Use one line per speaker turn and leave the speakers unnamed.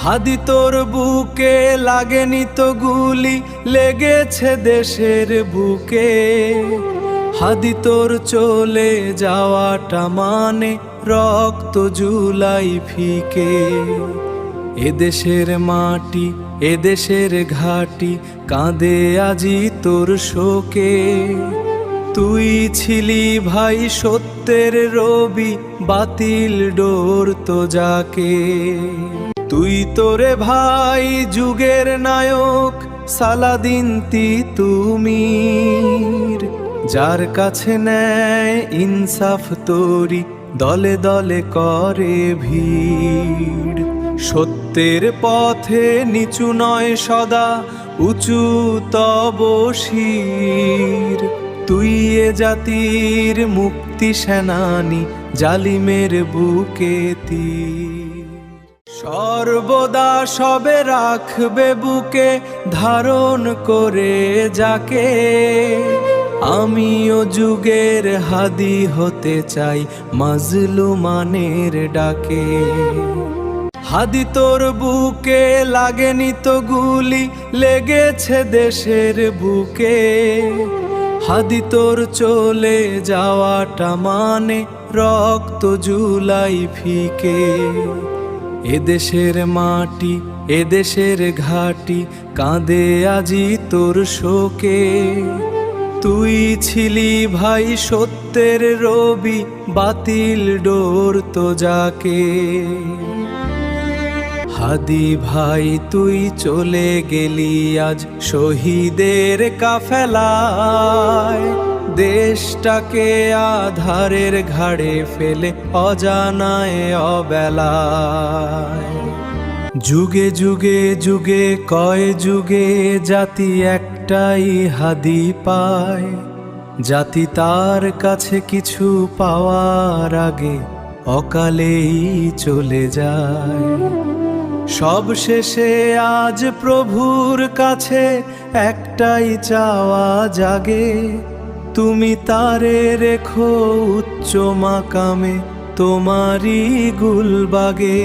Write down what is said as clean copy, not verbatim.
হাদি তোর বুকে লাগেনি তো গুলি, লেগেছে দেশের বুকে। হাদি তোর চলে যাওয়াটা মানে রক্ত জুলাই ফিকে। এদেশের মাটি এদেশের ঘাটি কাঁদে আজি তোর শোকে। তুই ছিলি ভাই সত্যের রবি, বাতিল ডোর তো যাকে। তুই তোরে ভাই যুগের নায়ক সালাদিন তিতুমির, যার কাছে নেয় ইনসাফ তোরি দলে দলে করে ভিড়। সত্যের পথে নিচু নয় সদা, উঁচু তব শির। তুই এ জাতির মুক্তি সেনানী, জালিমের বুকে তীর। সর্বদা সবে রাখবে বুকে ধারণ করে যাকে। আমিও যুগের হাদি হতে চাই মাজলুমানের ডাকে। হাদি তোর বুকে লাগেনি তো গুলি, লেগেছে দেশের বুকে। হাদি তোর চলে যাওয়াটা মানে রক্ত জুলাই ফিকে। এদেশের মাটি এদেশের ঘাটি কাঁদে আজি তোর শোকে। তুই ছিলি ভাই সত্যের রবি, বাতিল ডোর তো যাকে। হাদি ভাই তুই চলে গেলি আজ শহীদের কাফেলায়। দেশটাকে আধারের ঘাড়ে ফেলে অজানায় অবেলায়। যুগে যুগে যুগে কয় যুগে জাতি একটাই হাদি পায়। জাতি তার কাছে কিছু পাওয়ার আগে অকালেই চলে যায়। সব শেষে আজ প্রভুর কাছে একটাই চাওয়া জাগে, তুমি তারে রেখো উচ্চ মাকামে তোমারই গুলবাগে।